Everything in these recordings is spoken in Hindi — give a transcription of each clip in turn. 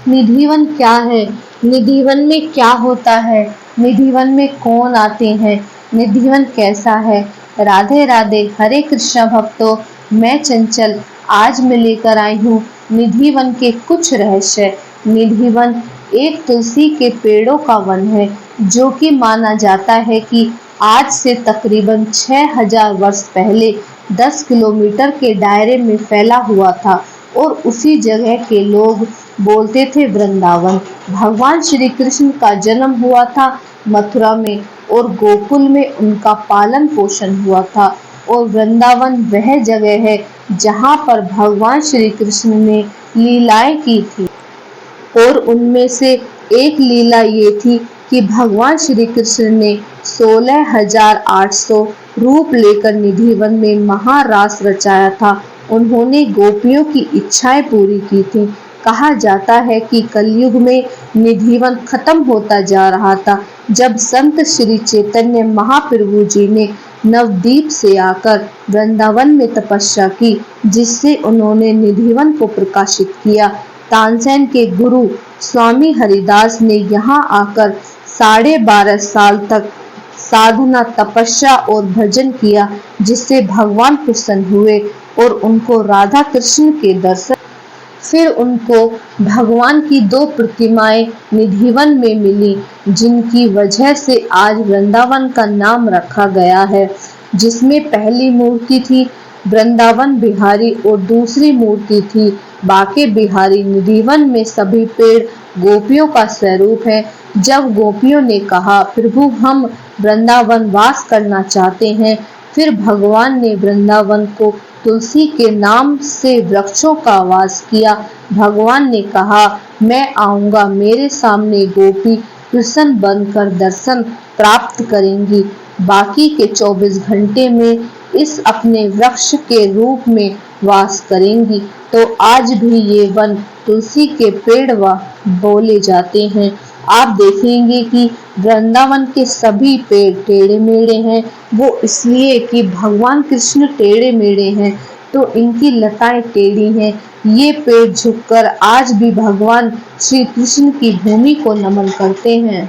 निधिवन क्या है? निधिवन में क्या होता है? निधिवन में कौन आते हैं? निधिवन कैसा है? राधे राधे। हरे कृष्णा भक्तों, मैं चंचल आज मैं लेकर आई हूँ निधिवन के कुछ रहस्य। निधिवन एक तुलसी के पेड़ों का वन है जो कि माना जाता है कि आज से तकरीबन 6000 वर्ष पहले 10 किलोमीटर के दायरे में फैला हुआ था और उसी जगह के लोग बोलते थे वृंदावन। भगवान श्री कृष्ण का जन्म हुआ था मथुरा में और गोकुल में उनका पालन पोषण हुआ था और वृंदावन वह जगह है जहाँ पर भगवान श्री कृष्ण ने लीलाएं की थी और उनमें से एक लीला ये थी कि भगवान श्री कृष्ण ने 16,800 रूप लेकर निधिवन में महारास रचाया था। उन्होंने गोपियों की इच्छाएं पूरी की थी। कहा जाता है कि कलयुग में निधिवन खत्म होता जा रहा था जब संत श्री चैतन्य महाप्रभु जी ने नवद्वीप से आकर वृंदावन में तपस्या की, जिससे उन्होंने निधिवन को प्रकाशित किया। तानसेन के गुरु स्वामी हरिदास ने यहाँ आकर 12.5 साल तक साधना, तपस्या और भजन किया, जिससे भगवान प्रसन्न हुए और उनको राधा कृष्ण के दर्शन। फिर उनको भगवान की 2 प्रतिमाएं निधिवन में मिली, जिनकी वजह से आज वृंदावन का नाम रखा गया है। जिसमें पहली मूर्ति थी वृंदावन बिहारी और दूसरी मूर्ति थी बाके बिहारी। निधिवन में सभी पेड़ गोपियों का स्वरूप है। जब गोपियों ने कहा, प्रभु हम वृंदावन वास करना चाहते हैं, फिर भगवान ने वृंदावन को तुलसी के नाम से वृक्षों का वास किया। भगवान ने कहा, मैं आऊंगा, मेरे सामने गोपी प्रसन्न बनकर दर्शन प्राप्त करेंगी। बाकी के 24 घंटे में इस अपने वृक्ष के रूप में वास करेंगी। तो आज भी ये वन तुलसी के पेड़ बोले जाते हैं। आप देखेंगे कि वृंदावन के सभी पेड़ टेढ़े मेढ़े हैं। वो इसलिए कि भगवान कृष्ण टेढ़े मेढ़े हैं, तो इनकी लताएं टेढ़ी हैं। ये पेड़ झुककर आज भी भगवान श्री कृष्ण की भूमि को नमन करते हैं।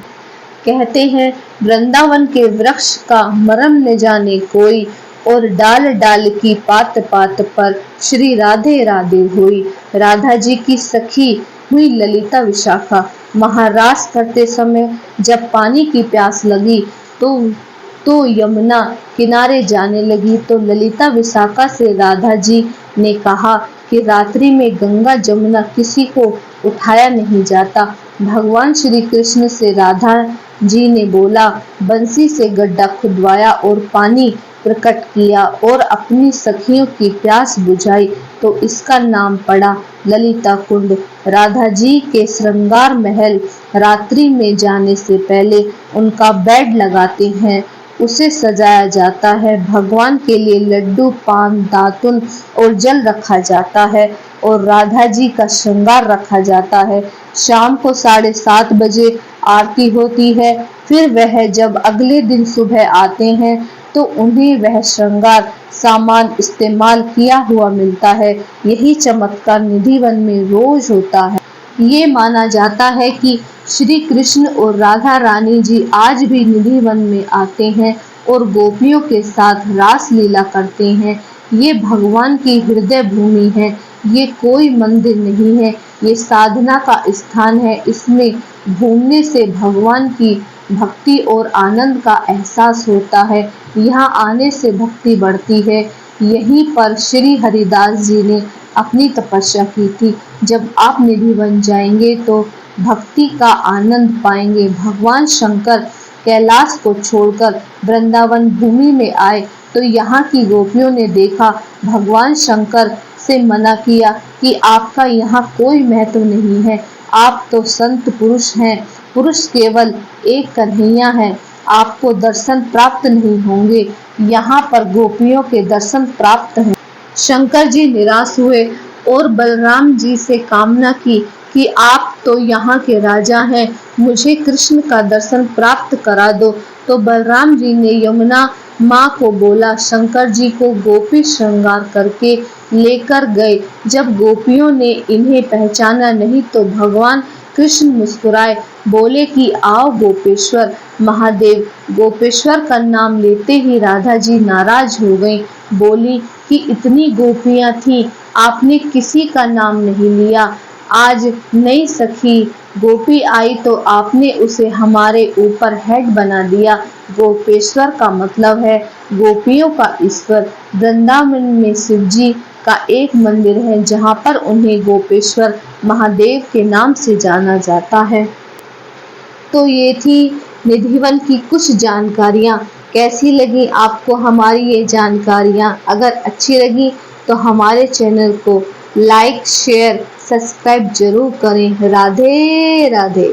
कहते हैं, वृंदावन के वृक्ष का मरम न जाने कोई, और डाल डाल की पात पात पर श्री राधे राधे हुई। राधा जी की सखी हुई ललिता विशाखा। महारास करते समय जब पानी की प्यास लगी तो यमुना किनारे जाने लगी, तो ललिता विशाखा से राधा जी ने कहा कि रात्रि में गंगा जमुना किसी को उठाया नहीं जाता। भगवान श्री कृष्ण से राधा जी ने बोला, बंसी से गड्ढा खुदवाया और पानी प्रकट किया और अपनी सखियों की प्यास बुझाई, तो इसका नाम पड़ा ललिता कुंड। राधा जी के श्रृंगार महल रात्रि में जाने से पहले उनका बेड लगाते हैं, उसे सजाया जाता है। भगवान के लिए लड्डू, पान, दातुन और जल रखा जाता है और राधा जी का श्रृंगार रखा जाता है। शाम को 7:30 बजे आरती होती है। फिर वह जब अगले दिन सुबह आते हैं तो उन्हें वह श्रृंगार सामान इस्तेमाल किया हुआ मिलता है। यही चमत्कार निधिवन में रोज होता है। ये माना जाता है कि श्री कृष्ण और राधा रानी जी आज भी निधिवन में आते हैं और गोपियों के साथ रास लीला करते हैं। ये भगवान की हृदय भूमि है। ये कोई मंदिर नहीं है, ये साधना का स्थान है। इसमें घूमने से भगवान की भक्ति और आनंद का एहसास होता है। यहाँ आने से भक्ति बढ़ती है। यहीं पर श्री हरिदास जी ने अपनी तपस्या की थी। जब आप निधिवन जाएंगे तो भक्ति का आनंद पाएंगे। भगवान शंकर कैलाश को छोड़कर वृंदावन भूमि में आए तो यहाँ की गोपियों ने देखा, भगवान शंकर से मना किया कि आपका यहाँ कोई महत्व नहीं है, आप तो संत पुरुष हैं, पुरुष केवल एक कन्हैया है, आपको दर्शन प्राप्त नहीं होंगे। यहाँ पर गोपियों के दर्शन प्राप्त हैं। शंकर जी निराश हुए और बलराम जी से कामना की कि आप तो यहाँ के राजा हैं, मुझे कृष्ण का दर्शन प्राप्त करा दो। तो बलराम जी ने यमुना माँ को बोला, शंकर जी को गोपी श्रृंगार करके लेकर गए। जब गोपियों ने इन्हें पहचाना नहीं तो भगवान कृष्ण मुस्कुराए, बोले कि आओ गोपेश्वर। महादेव गोपेश्वर का नाम लेते ही राधा जी नाराज हो गईं, बोली कि इतनी गोपियां थीं, आपने किसी का नाम नहीं लिया। आज नई सखी गोपी आई तो आपने उसे हमारे ऊपर हेड बना दिया। गोपेश्वर का मतलब है गोपियों का ईश्वर। वृंदावन में शिव जी का एक मंदिर है जहाँ पर उन्हें गोपेश्वर महादेव के नाम से जाना जाता है। तो ये थी निधिवन की कुछ जानकारियाँ। कैसी लगी आपको हमारी ये जानकारियाँ? अगर अच्छी लगी तो हमारे चैनल को लाइक, शेयर, सब्सक्राइब जरूर करें। राधे राधे।